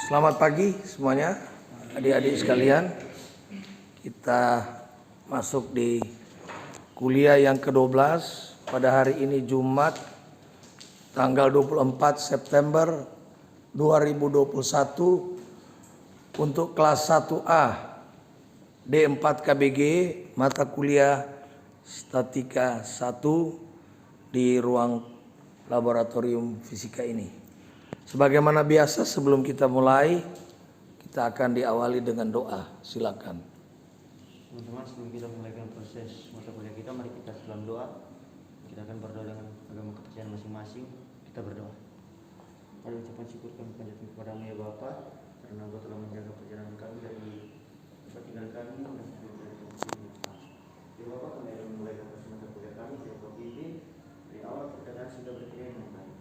Selamat pagi semuanya, adik-adik sekalian. Kita masuk di kuliah yang ke-12 pada hari ini Jumat tanggal 24 September 2021 untuk kelas 1A D4 KBG mata kuliah Statika 1 di ruang laboratorium fisika ini. Sebagaimana biasa sebelum kita mulai, kita akan diawali dengan doa. Silakan. Teman-teman, sebelum kita mulai proses mata kuliah kita, mari kita dalam doa. Kita akan berdoa dengan agama kepercayaan masing-masing. Kita berdoa. Mari ucapan syukur kami panjatkan kepadamu ya Bapa, karena Engkau telah menjaga perjalanan kami dari tempat tinggal kami dan sebelum dari tempat ini. Ya Bapa, kami akan memulai proses mata kuliah kami sejak pagi ini. Dari awal perjalanan sudah berjalan dengan baik.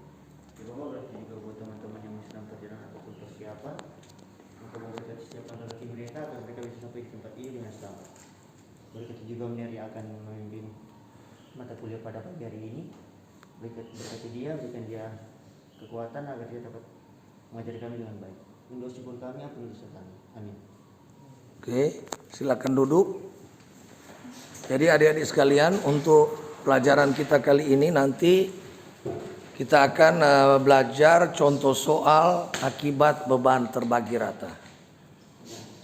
Ya Bapa, berarti juga buat teman-teman yang masih dalam perjalanan ataupun persiapan, maka berkat siapkan rezeki mereka agar mereka bisa sampai di tempat ini dengan selamat. Berkat juga Mary akan memimpin mata kuliah pada pagi hari ini. Berkati dia, berikan dia kekuatan agar dia dapat mengajari kami dengan baik. Untuk syukur kami, ampuni dosa kami. Amin. Oke, silakan duduk. Jadi adik-adik sekalian, untuk pelajaran kita kali ini nanti kita akan belajar contoh soal akibat beban terbagi rata.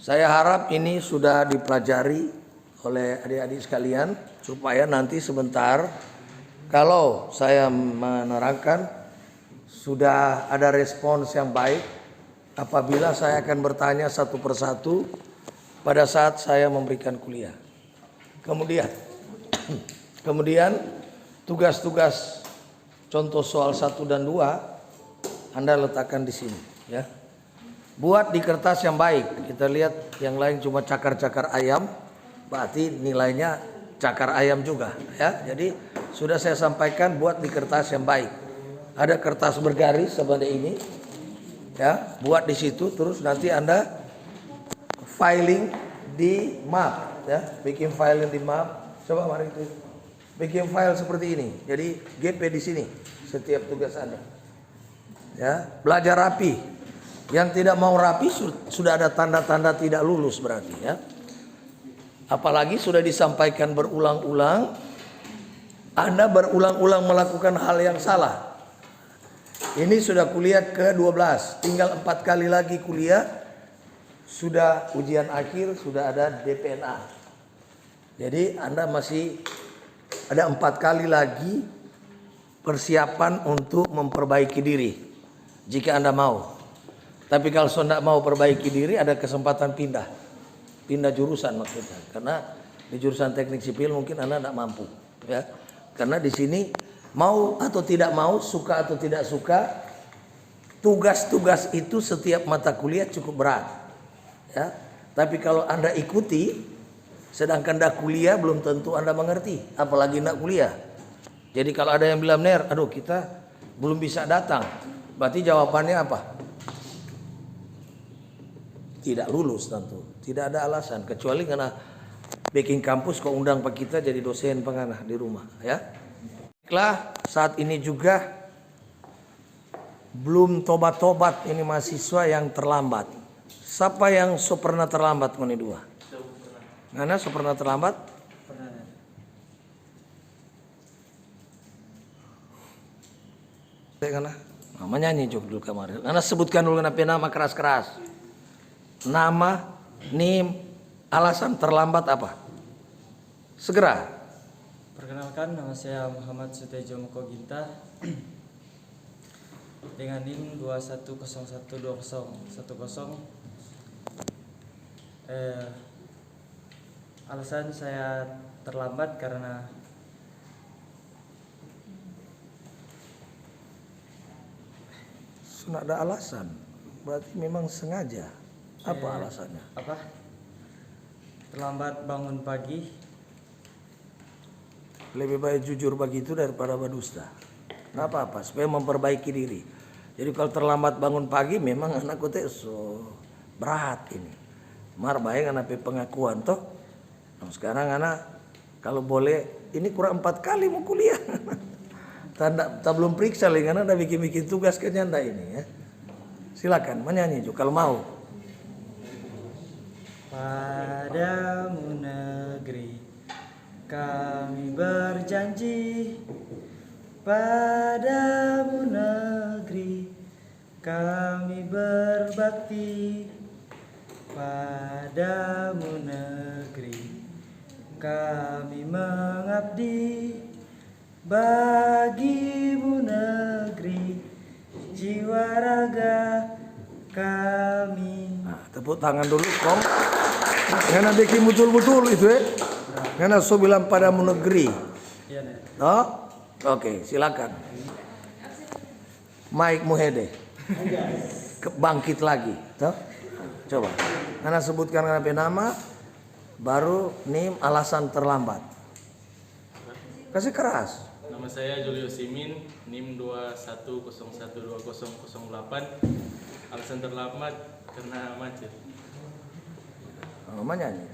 Saya harap ini sudah dipelajari oleh adik-adik sekalian supaya nanti sebentar kalau saya menerangkan sudah ada respons yang baik apabila saya akan bertanya satu persatu pada saat saya memberikan kuliah. Kemudian tugas-tugas contoh soal 1 dan 2 Anda letakkan di sini ya. Buat di kertas yang baik. Kita lihat yang lain cuma cakar-cakar ayam, berarti nilainya cakar ayam juga ya. Jadi sudah saya sampaikan buat di kertas yang baik. Ada kertas bergaris seperti ini ya, buat di situ terus nanti Anda filing di map ya, bikin filing di map. Coba mari itu. Bikin file seperti ini. Jadi GP di sini setiap tugas Anda. Ya, belajar rapi. Yang tidak mau rapi sudah ada tanda-tanda tidak lulus berarti ya. Apalagi sudah disampaikan berulang-ulang, Anda berulang-ulang melakukan hal yang salah. Ini sudah kuliah ke-12, tinggal 4 kali lagi kuliah, sudah ujian akhir, sudah ada DPNA. Jadi Anda masih ada 4 kali lagi persiapan untuk memperbaiki diri jika Anda mau. Tapi kalau Anda mau perbaiki diri ada kesempatan pindah jurusan maksudnya. Karena di jurusan teknik sipil mungkin Anda tidak mampu ya. Karena di sini mau atau tidak mau, suka atau tidak suka, tugas-tugas itu setiap mata kuliah cukup berat ya. Tapi kalau Anda ikuti, sedangkan dah kuliah belum tentu Anda mengerti, apalagi nak kuliah. Jadi kalau ada yang bilang Ner, aduh kita belum bisa datang, berarti jawabannya apa? Tidak lulus tentu, tidak ada alasan kecuali karena backing kampus kok undang pak kita jadi dosen penganah di rumah ya. Baiklah, saat ini juga belum tobat-tobat ini mahasiswa yang terlambat. Siapa yang pernah terlambat moni dua? Ngana pernah terlambat? Pernah. Ngana? Namanya nyanyi jok dulu kemarin. Ngana sebutkan dulu nama keras-keras. Nama, NIM, alasan terlambat apa? Segera. Perkenalkan, nama saya Muhammad Sutejo Mokoginta dengan NIM 21012010. Alasan saya terlambat karena Sudah ada alasan. Berarti memang sengaja. Apa alasannya? terlambat bangun pagi. Lebih baik jujur begitu daripada berdusta. Nggak apa-apa, supaya memperbaiki diri. Jadi kalau terlambat bangun pagi memang anakku teh so berat ini. Mar baik anak pengakuan toh. Nah, sekarang anak kalau boleh ini kurang 4 kali mau kuliah. Tak belum periksa lagi karena udah bikin tugas kenyanda ini ya. Silakan menyanyi juga kalau mau. Padamu negeri kami berjanji, padamu negeri kami berbakti, padamu negeri kami mengabdi, bagimu negeri jiwa raga kami. Nah, tepuk tangan dulu, Kong. Karena bikin betul-betul itu Karena so bilang padamu negeri. Iya, Nek. No? Oke, silakan. Mike Muhede. Bangkit lagi. Toh? Coba. Karena sebutkan kenapa nama, baru NIM alasan terlambat. Kasih keras. Nama saya Julius Simin, NIM 21012008. Alasan terlambat karena macet. Menyanyi.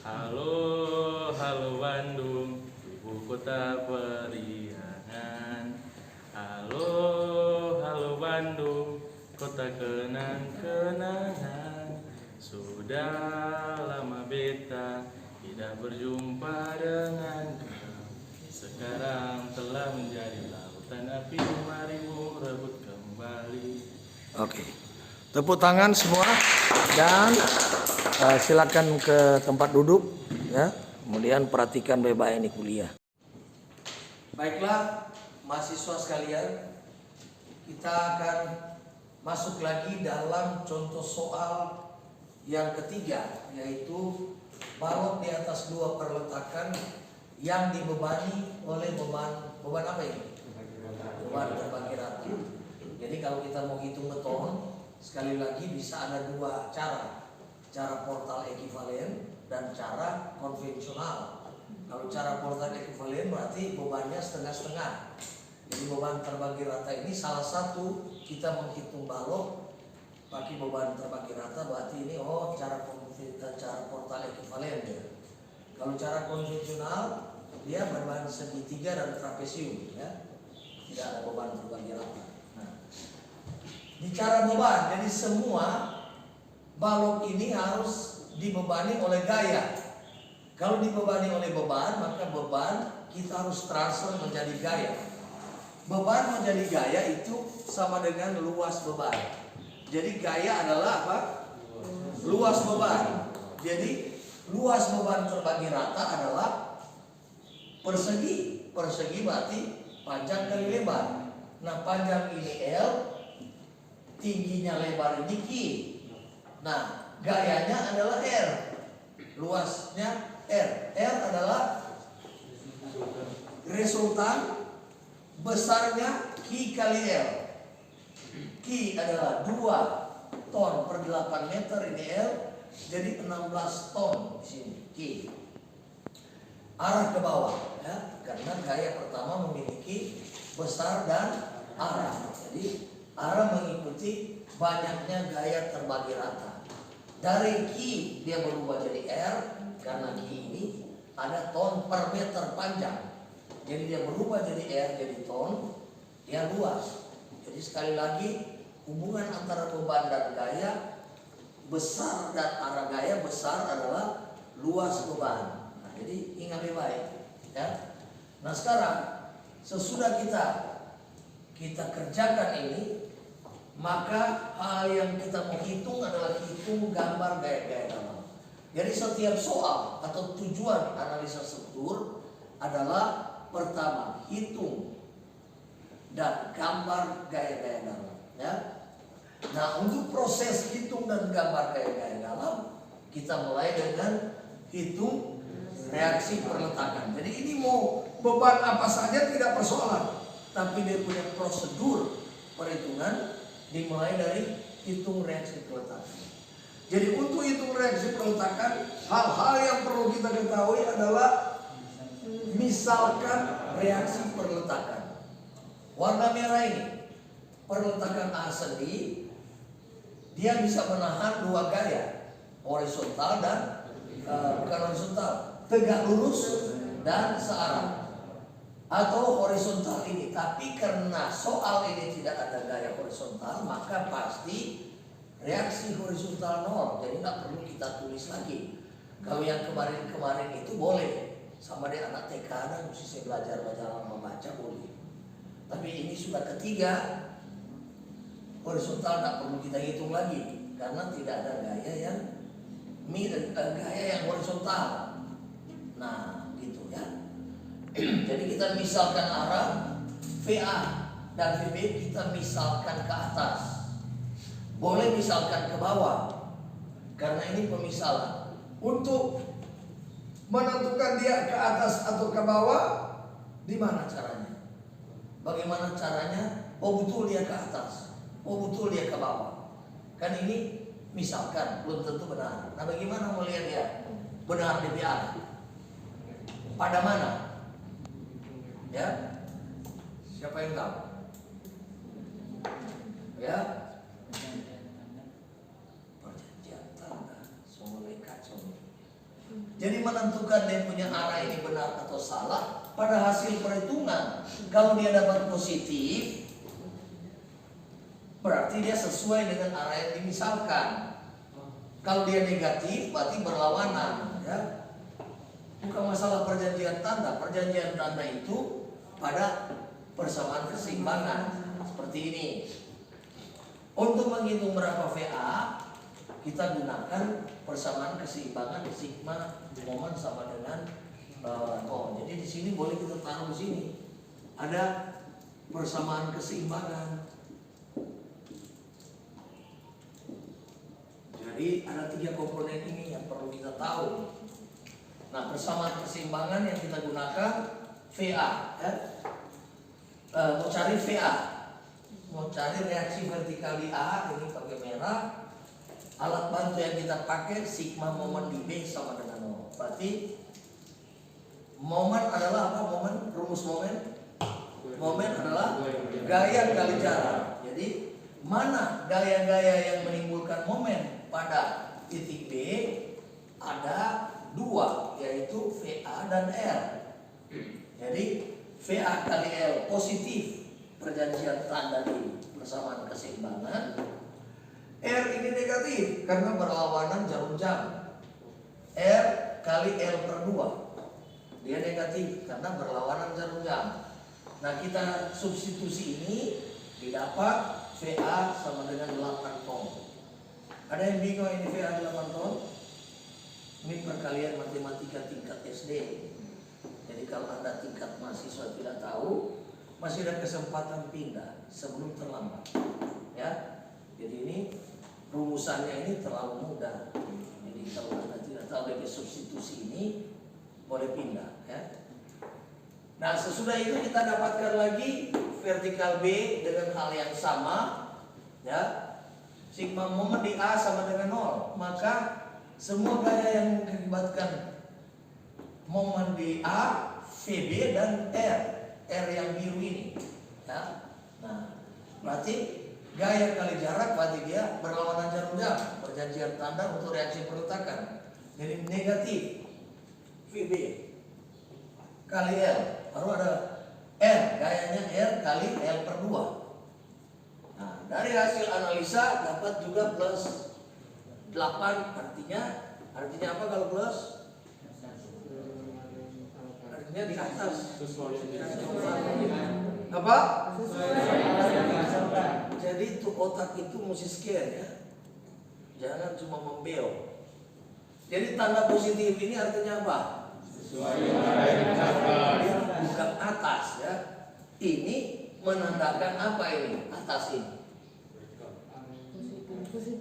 Halo, halo Bandung, ibu kota periangan. Halo, halo Bandung, kota kenang-kenangan. Sudah lama beta tidak berjumpa dengan kau. Sekarang telah menjadi lautan api, marimu rebut kembali. Oke. Tepuk tangan semua dan silakan ke tempat duduk ya. Kemudian perhatikan baik-baik ini kuliah. Baiklah mahasiswa sekalian, kita akan masuk lagi dalam contoh soal yang ketiga, yaitu balok di atas dua perletakan yang dibebani oleh beban apa ini? Beban terbagi rata. Jadi kalau kita mau hitung beton, sekali lagi bisa ada dua cara portal ekivalen dan cara konvensional. Kalau cara portal ekivalen berarti bebannya setengah-setengah. Jadi beban terbagi rata ini salah satu kita menghitung balok pakai beban terbagi rata, berarti ini cara portal ekivalen ya. Kalau cara konvensional dia beban segitiga dan trapesium ya. Tidak ada beban terbagi rata. Bicara beban, jadi semua balok ini harus dibebani oleh gaya. Kalau dibebani oleh beban, maka beban kita harus transfer menjadi gaya. Beban menjadi gaya itu sama dengan luas beban. Jadi gaya adalah apa? Luas beban. Jadi luas beban terbagi rata adalah persegi. Persegi berarti panjang kali lebar. Nah, panjang ini L, tingginya lebar ini Q. Nah, gayanya adalah R, luasnya R. R adalah resultan besarnya Q kali L. Q adalah 2 ton per 8 meter, ini L, jadi 16 ton di sini Q. Arah ke bawah ya, karena gaya pertama memiliki besar dan arah. Jadi arah mengikuti banyaknya gaya terbagi rata. Dari Q dia berubah jadi R karena Q ini ada ton per meter panjang. Jadi dia berubah jadi R jadi ton, dia luas. Jadi sekali lagi hubungan antara beban dan gaya, besar dan arah gaya, besar adalah luas beban. Nah, jadi ingat baik ya. Nah sekarang sesudah kita kerjakan ini, maka hal yang kita mau hitung adalah hitung gambar gaya-gaya dalam. Jadi setiap soal atau tujuan analisa struktur adalah pertama hitung dan gambar gaya-gaya dalam ya. Nah untuk proses hitung dan gambar gaya-gaya dalam, kita mulai dengan hitung reaksi perletakan. Jadi ini mau beban apa saja tidak persoalan, tapi dia punya prosedur perhitungan dimulai dari hitung reaksi peletakan. Jadi untuk hitung reaksi peletakan, hal-hal yang perlu kita ketahui adalah misalkan reaksi perletakan. Warna merah ini, perletakan arseni, dia bisa menahan dua gaya, horizontal dan bukan horizontal, tegak lurus dan searah. atau horizontal ini. Tapi karena soal ini tidak ada gaya horizontal, maka pasti reaksi horizontal 0. Jadi nggak perlu kita tulis lagi. Kalau yang kemarin-kemarin itu boleh, sama dia anak TK dan mesti saya belajar membaca boleh. Tapi ini sudah ketiga, horizontal nggak perlu kita hitung lagi karena tidak ada gaya yang gaya yang horizontal. Nah, gitu ya. Jadi kita misalkan arah VA dan VB kita misalkan ke atas. Boleh misalkan ke bawah. Karena ini pemisalan. Untuk menentukan dia ke atas atau ke bawah, di mana caranya? Bagaimana caranya? Oh betul dia ke atas. Oh betul dia ke bawah. Kan ini misalkan belum tentu benar. Nah, bagaimana melihat dia benar di VA? Pada mana? Ya, siapa yang tahu? Ya, perjanjian tanda, semua kacau. Jadi menentukan dia punya arah ini benar atau salah pada hasil perhitungan. Kalau dia dapat positif, berarti dia sesuai dengan arah yang dimisalkan. Kalau dia negatif, berarti berlawanan. Ya, bukan masalah perjanjian tanda. Perjanjian tanda itu pada persamaan keseimbangan seperti ini. Untuk menghitung berapa VA, kita gunakan persamaan keseimbangan sigma momen sama dengan Jadi di sini boleh kita taruh di sini ada persamaan keseimbangan. Jadi ada 3 komponen ini yang perlu kita tahu. Nah, persamaan keseimbangan yang kita gunakan VA, ya. Mau cari VA, mau cari reaksi vertikal di A, ini pakai merah. Alat bantu yang kita pakai sigma momen di B sama dengan 0. Berarti momen adalah apa? Rumus momen adalah gaya kali jarak. Jadi mana gaya-gaya yang menimbulkan momen pada titik B? Ada 2, yaitu VA dan R. Jadi VA kali L positif, perjanjian tanda di persamaan keseimbangan. R ini negatif karena berlawanan jarum jam. R kali L per 2, dia negatif karena berlawanan jarum jam. Nah, kita substitusi ini didapat VA sama dengan 8 ton. Ada yang bingung ini VA 8 ton? Ini perkalian matematika tingkat SD. Jadi kalau Anda tingkat mahasiswa tidak tahu, masih ada kesempatan pindah sebelum terlambat. Ya. Jadi ini rumusannya ini terlalu mudah. Jadi kalau Anda tidak tahu dari substitusi ini, boleh pindah, ya. Nah, sesudah itu kita dapatkan lagi vertikal B dengan hal yang sama, ya. Sigma momen di A sama dengan 0. Maka semua gaya yang mengakibatkan momen di A, VB dan R yang biru ini, ya. Nah, berarti gaya kali jarak berarti dia berlawanan jarum jam, perjanjian tanda untuk reaksi perletakan. Jadi negatif VB kali L, baru ada R, gayanya R kali L per 2. Nah, dari hasil analisa dapat juga plus 8, artinya apa kalau plus? Artinya di atas. Apa? Jadi itu otak itu mesti scan, ya. Jangan cuma membeo. Jadi tanda positif ini artinya apa? Bukan atas, ya. Ini menandakan apa ini? Atas ini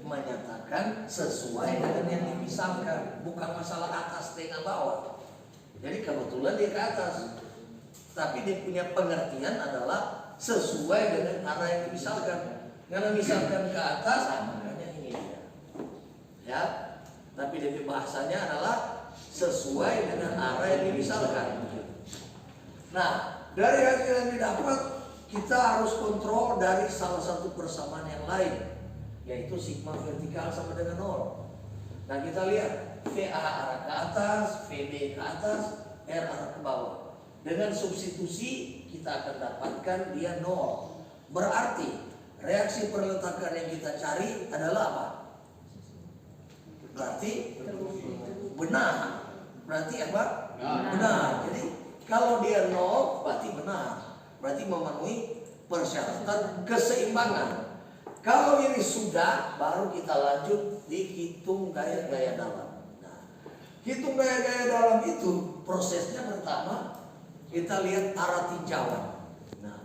menyatakan sesuai dengan yang dimisalkan, bukan masalah atas dengan bawah. Jadi kebetulan dia ke atas, tapi dia punya pengertian adalah sesuai dengan arah yang dimisalkan. Karena misalkan ke atas, makanya ini dia. Ya, tapi dia bahasanya adalah sesuai dengan arah yang dimisalkan. Nah, dari hasil yang didapat kita harus kontrol dari salah satu persamaan yang lain, yaitu sigma vertikal sama dengan 0. Nah, kita lihat VA arah ke atas, VB ke atas, R arah ke bawah. Dengan substitusi kita akan dapatkan dia 0. Berarti reaksi perletakan yang kita cari adalah apa? Berarti benar. Berarti apa? Benar. Jadi kalau dia 0 berarti benar. Berarti memenuhi persyaratan keseimbangan. Kalau ini sudah, baru kita lanjut dihitung gaya-gaya dalam. Nah, hitung gaya-gaya dalam itu prosesnya pertama kita lihat arah tinjauan. Nah,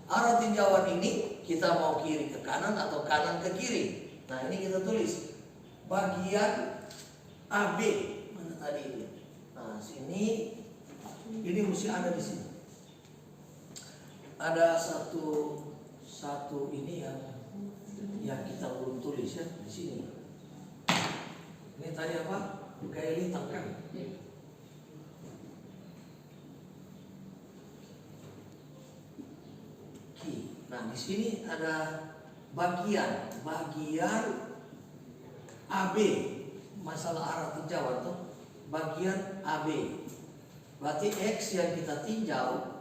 arah tinjauan ini kita mau kiri ke kanan atau kanan ke kiri. Nah, ini kita tulis bagian AB. Mana tadi ini? Nah, sini ini mesti ada di sini. Ada satu ini yang kita belum tulis ya di sini. Ini tadi apa? Gaya lintang kan? Nah, di sini ada bagian AB, masalah arah tinjauan tuh bagian AB. Berarti X yang kita tinjau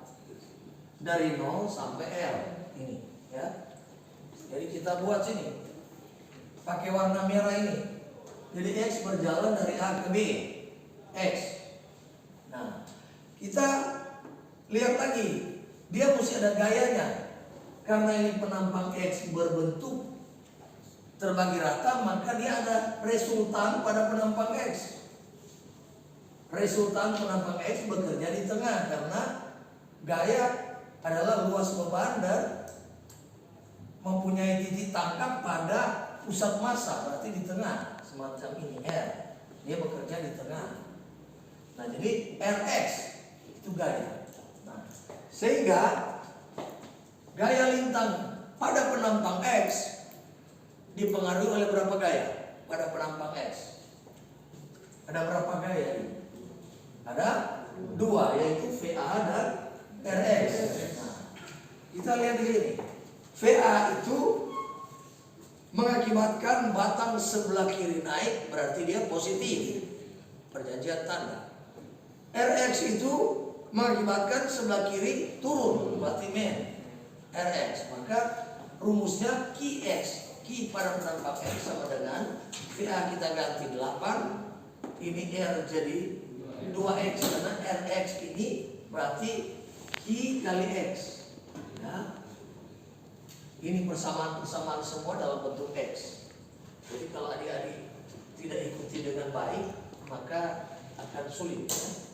dari 0 sampai L ini, ya. Jadi kita buat sini pakai warna merah ini. Jadi X berjalan dari A ke B, X. Nah, kita lihat lagi, dia mesti ada gayanya. Karena ini penampang X berbentuk terbagi rata, maka dia ada resultan pada penampang X. Resultan penampang X bekerja di tengah karena gaya adalah luas beban dan mempunyai titik tangkap pada pusat massa, berarti di tengah, semacam ini R. Dia bekerja di tengah. Nah, jadi Rx itu gaya. Nah, sehingga gaya lintang pada penampang X dipengaruhi oleh berapa gaya pada penampang X? Ada berapa gaya ini? Ada 2, yaitu VA dan Rx. Nah, kita lihat di sini. VA itu mengakibatkan batang sebelah kiri naik, berarti dia positif, perjanjian tanda. Rx itu mengakibatkan sebelah kiri turun, berarti men. Rx, maka rumusnya QX, Q pada penampang X sama dengan VA kita ganti 8, ini R jadi 2X karena Rx ini berarti Q kali X, ya. Ini persamaan-persamaan semua dalam bentuk X. Jadi kalau adik-adik tidak ikuti dengan baik, maka akan sulit, ya.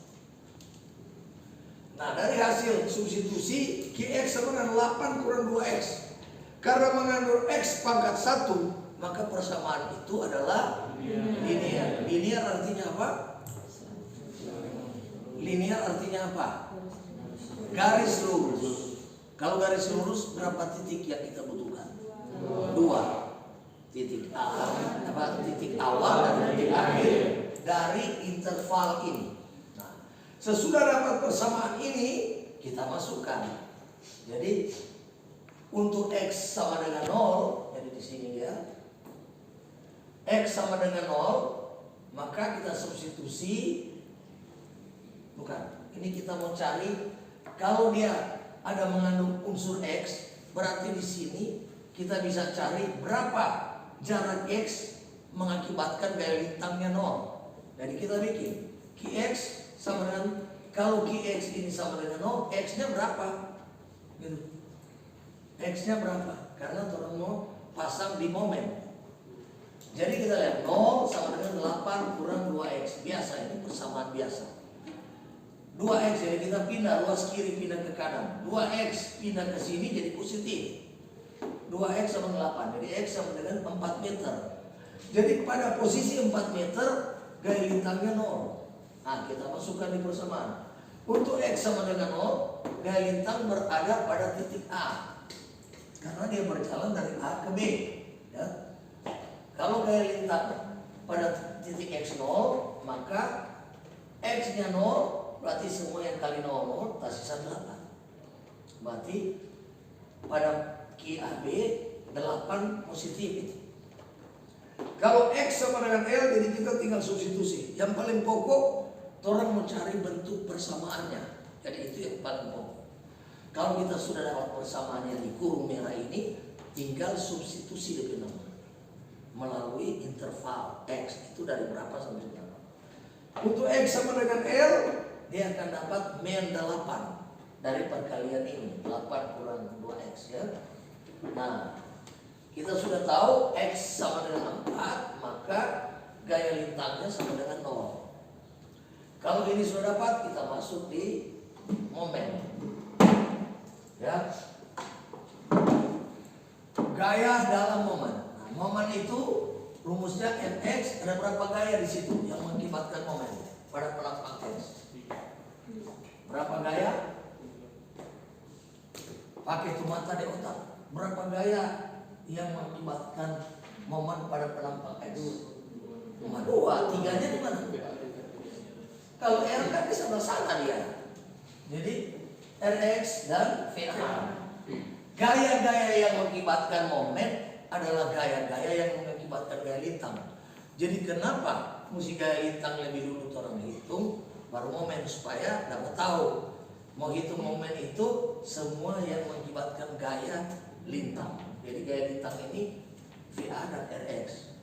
Nah, dari hasil substitusi QX sama dengan 8 kurang 2X. Karena mengandung X pangkat 1, maka persamaan itu adalah linear. Linear artinya apa? Linear artinya apa? Garis lurus. Kalau garis lurus, berapa titik yang kita butuhkan? 2. Titik titik awal dan titik akhir dari interval ini. Sesudah dapat persamaan ini, kita masukkan. Jadi untuk X sama dengan 0, jadi di sini ya. X sama dengan 0, maka kita substitusi. Bukan, ini kita mau cari kalau dia ada mengandung unsur X, berarti di sini kita bisa cari berapa jarak X mengakibatkan gaya lintangnya 0. Jadi kita bikin QX sama dengan, kalau QX ini sama dengan 0, X-nya berapa? Gitu. X-nya berapa? Karena orang mau pasang di momen. Jadi kita lihat 0 sama dengan 8 kurang 2X. Biasa, ini persamaan biasa. 2X, jadi kita pindah, luas kiri pindah ke kanan. 2X pindah ke sini jadi positif. 2X sama 8, jadi X sama dengan 4 meter. Jadi pada posisi 4 meter, gaya lintangnya 0. Nah, kita masukkan di persamaan. Untuk X sama dengan 0, gaya lintang berada pada titik A. Karena dia berjalan dari A ke B. Ya. Kalau gaya lintang pada titik X 0, maka X-nya 0, berarti semua yang kali 0, tersisa 8. Berarti pada QAB 8 positif. Kalau X sama dengan L, jadi kita tinggal substitusi. Yang paling pokok, orang mencari bentuk persamaannya, Jadi itu yang paling pokok. Kalau kita sudah dapat persamaannya di kurung merah ini, tinggal substitusi lebih nama melalui interval X itu dari berapa sampai berapa. Untuk X sama dengan L, dia akan dapat min 8 dari perkalian ini, 8 kurang 2X ya. Nah, kita sudah tahu X sama dengan 4, maka gaya lintangnya sama dengan 0. Kalau ini sudah dapat, kita masuk di momen ya, gaya dalam momen. Nah, momen itu rumusnya Mx, ada berapa gaya di situ yang mengakibatkan momen pada penampang X? Berapa gaya? Pakai itu mata di otak. Berapa gaya yang mengakibatkan momen pada penampang X? Cuma 2, 3-nya di mana? Kalau R kan di sebelah sana dia. Jadi Rx dan VA. Gaya-gaya yang mengakibatkan momen adalah gaya-gaya yang mengakibatkan gaya lintang. Jadi kenapa mesti gaya lintang lebih dulu orang hitung baru momen, supaya dapat tahu mau hitung momen itu semua yang mengakibatkan gaya lintang. Jadi gaya lintang ini VA dan Rx.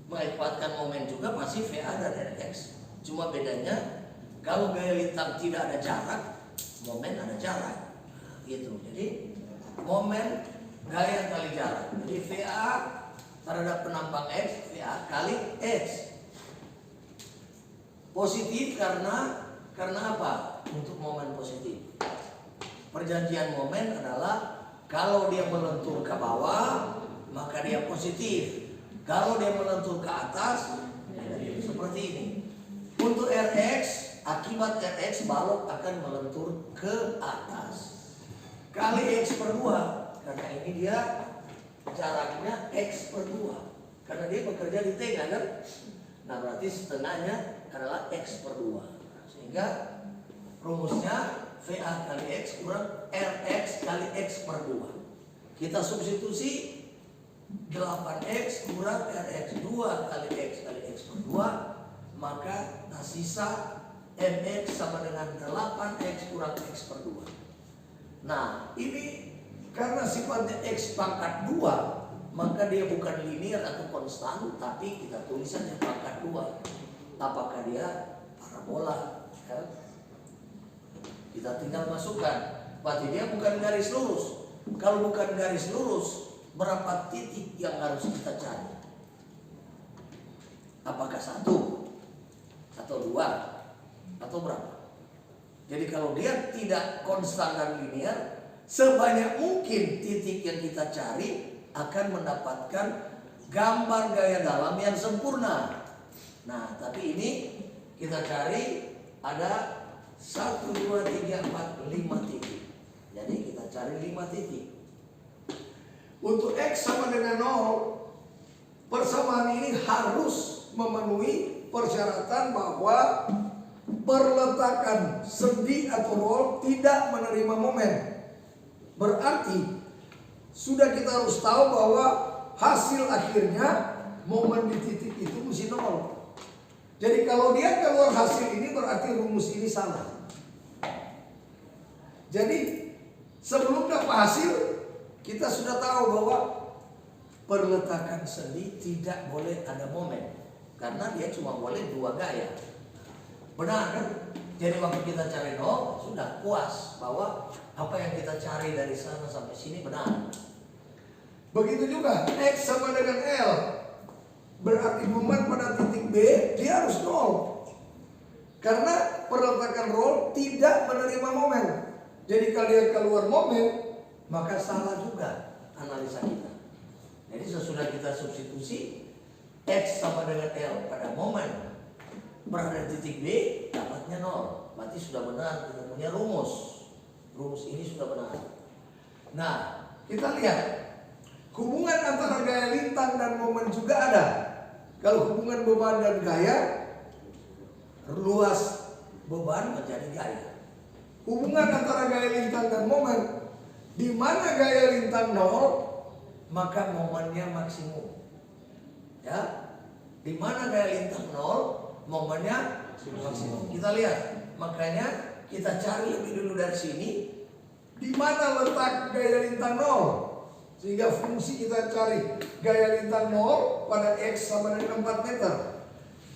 Mengakibatkan momen juga masih VA dan Rx. Cuma bedanya kalau gaya lintang tidak ada jarak, momen ada jarak. Gitu. Jadi momen gaya kali jarak. Jadi VA terhadap penampang X, VA kali X. Positif karena apa? Untuk momen positif. Perjanjian momen adalah kalau dia melentur ke bawah, maka dia positif. Kalau dia melentur ke atas, seperti ini. Untuk Rx, akibat Rx balok akan melentur ke atas. Kali X per 2, karena ini dia jaraknya X per 2. Karena dia bekerja di tengah kan? Nah berarti setengahnya adalah X per 2. Sehingga rumusnya VA kali X kurang Rx kali X per 2. Kita substitusi 8X kurang Rx 2 kali X kali X per 2, maka sisa Mx sama dengan 8X kurang X per 2. Nah ini karena sifatnya X pangkat 2, maka dia bukan linear atau konstan, tapi kita tulis saja pangkat 2. Apakah dia parabola ya? Kita tinggal masukkan, berarti dia bukan garis lurus. Kalau bukan garis lurus, berapa titik yang harus kita cari? Apakah 1 atau 2 atau berapa? Jadi kalau dia tidak konstan dan linear, sebanyak mungkin titik yang kita cari akan mendapatkan gambar gaya dalam yang sempurna. Nah, tapi ini kita cari ada 1, 2, 3, 4, 5 titik. Jadi kita cari 5 titik. Untuk X sama dengan 0, persamaan ini harus memenuhi persyaratan bahwa perletakan sendi atau roll tidak menerima momen. Berarti sudah kita harus tahu bahwa hasil akhirnya momen di titik itu mesti 0. Jadi kalau dia keluar hasil ini berarti rumus ini salah. Jadi sebelum dapat hasil kita sudah tahu bahwa perletakan sendi tidak boleh ada momen, karena dia cuma boleh 2 gaya. Benar kan? Jadi waktu kita cari 0 sudah puas bahwa apa yang kita cari dari sana sampai sini benar. Begitu juga X sama dengan L, berarti momen pada titik B dia harus 0, karena perletakan roll tidak menerima momen. Jadi kalau dia keluar momen, maka salah juga analisa kita. Jadi sesudah kita substitusi X sama dengan L pada momen berada di titik B, dapatnya 0. Berarti sudah benar kita punya rumus. Rumus ini sudah benar. Nah, kita lihat hubungan antara gaya lintang dan momen juga ada. Kalau hubungan beban dan gaya, luas beban menjadi gaya. Hubungan antara gaya lintang dan momen, di mana gaya lintang 0, maka momennya maksimum. Ya, di mana gaya lintang 0, momennya maksimum. Kita lihat, makanya kita cari lebih dulu dari sini. Di mana letak gaya lintang 0? Sehingga fungsi kita cari gaya lintang 0 pada X sama dengan 4 meter.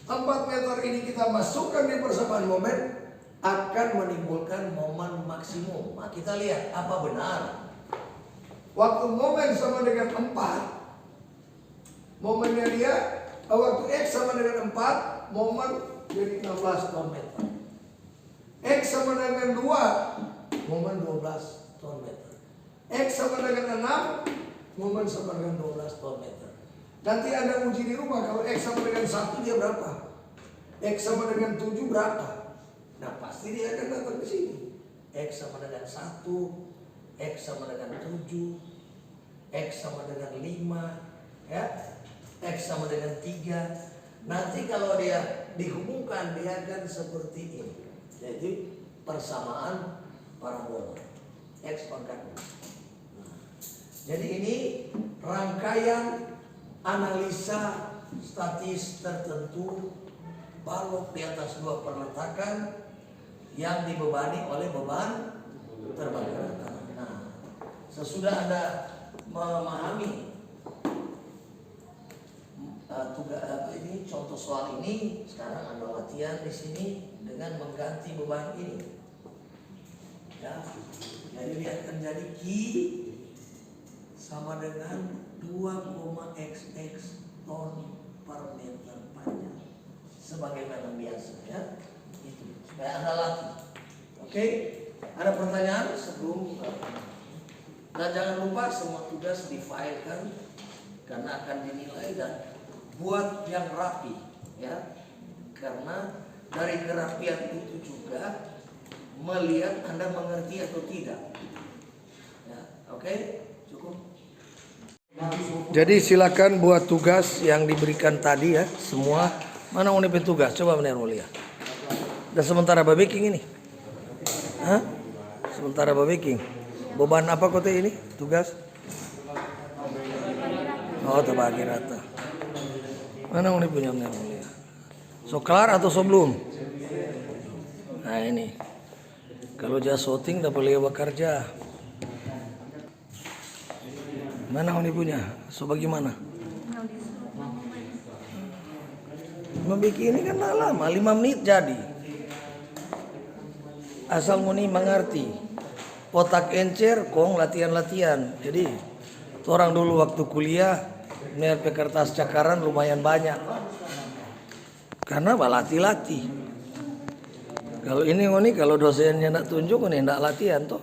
4 meter ini kita masukkan di persamaan momen, akan menimbulkan momen maksimum. Nah, kita lihat apa benar. Waktu momen sama dengan 4, momennya dia, waktu X sama dengan 4, momen jadi 16 ton meter. X sama dengan 2, momen 12 ton meter. X sama dengan 6, momen sama dengan 12 ton meter. Nanti Anda uji di rumah, kalau X sama dengan 1 dia berapa? X sama dengan 7 berapa? Nah, pasti dia akan datang ke sini. X sama dengan 1, X sama dengan 7, X sama dengan 5, ya. X sama dengan 3. Nanti kalau dia dihubungkan, dia akan seperti ini. Jadi persamaan parabola X pangkat 2. Nah, jadi ini rangkaian analisa statis tertentu balok di atas 2 perletakan yang dibebani oleh beban terbalik rata. Nah, sesudah Anda memahami ini contoh soal ini, sekarang Anda latihan di sini dengan mengganti beban ini. Ya, jadi dia akan jadi Q sama dengan 2,xx ton per meter panjang. Sebagaimana biasa, ya. Itu supaya Anda latih. Oke? Ada pertanyaan sebelum? Dan jangan lupa semua tugas difilekan karena akan dinilai, dan buat yang rapi, ya. Karena dari kerapian itu juga melihat Anda mengerti atau tidak. Ya, oke? Cukup. Jadi silakan buat tugas yang diberikan tadi, ya, semua. Mana unit tugas? Coba benar mulia. Dan sementara babaking ini. Hah? Sementara babaking. Beban apa kota ini? Tugas? Oh, terbagi rata. Mana unit punya benar mulia? So kelar atau so belum? Nah ini. Kalau jah shooting dah boleh bekerja. Mana unit punya? So bagaimana? Membikin ini kan lama, 5 menit jadi. Asal nguni mengerti. Otak encer, kong latihan-latihan. Jadi orang dulu waktu kuliah nerpe kertas cakaran lumayan banyak. Karena latih-latih. Kalau ini ngoni, kalau dosennya nak tunjuk ngoni ndak latihan toh.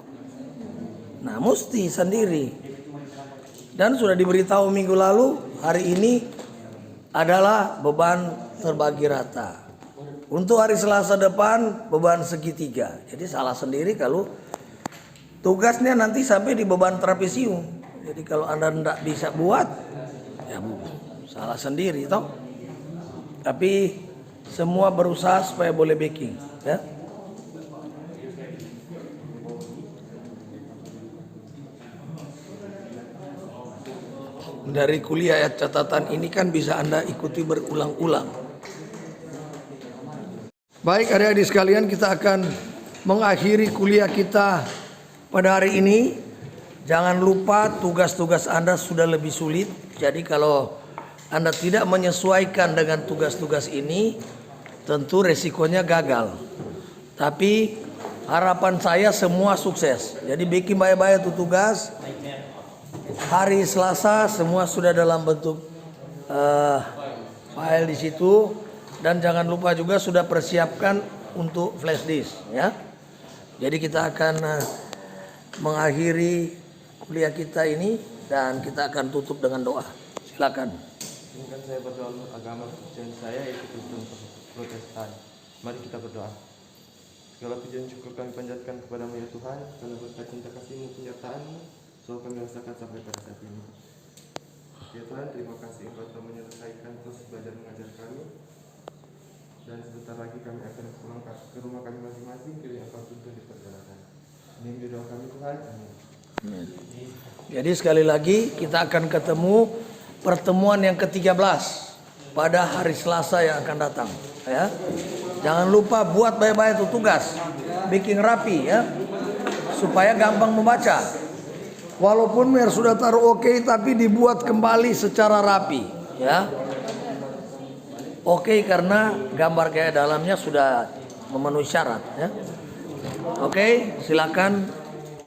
Nah, mesti sendiri. Dan sudah diberitahu minggu lalu, hari ini adalah beban terbagi rata. Untuk hari Selasa depan beban segitiga. Jadi salah sendiri kalau tugasnya nanti sampai di beban trapesium. Jadi kalau Anda tidak bisa buat, ya salah sendiri toh. Tapi semua berusaha supaya boleh backing, ya. Dari kuliah catatan ini kan bisa Anda ikuti berulang-ulang. Baik adik-adik sekalian, kita akan mengakhiri kuliah kita pada hari ini. Jangan lupa tugas-tugas Anda sudah lebih sulit. Jadi kalau Anda tidak menyesuaikan dengan tugas-tugas ini, tentu resikonya gagal. Tapi harapan saya semua sukses. Jadi bikin baik-baik itu tugas. Hari Selasa semua sudah dalam bentuk file di situ. Dan jangan lupa juga sudah persiapkan untuk flash disk, ya. Jadi kita akan mengakhiri kuliah kita ini dan kita akan tutup dengan doa. Silakan. Izinkan saya berdoa untuk agama kepercayaan saya, yaitu Kristen Protestan. Mari kita berdoa. Segala puji dan syukur kami panjatkan kepadamu ya Tuhan, karena berkat cinta kasih-Mu penyertaan-Mu, selalu kami rasakan sampai pada saat ini. Ya Tuhan, terima kasih Engkau telah menyelesaikan proses belajar mengajar kami. Dan sebentar lagi kami akan pulang ke rumah kami masing-masing, kiranya Engkau tuntun di perjalanan. Ini doa kami Tuhan. Amin. Jadi sekali lagi kita akan ketemu pertemuan yang ke-13 pada hari Selasa yang akan datang, ya. Jangan lupa buat baik-baik itu tugas. Bikin rapi ya. Supaya gampang membaca. Walaupun Mir sudah taruh oke, tapi dibuat kembali secara rapi ya. Oke, karena gambar gaya dalamnya sudah memenuhi syarat ya. Oke, silakan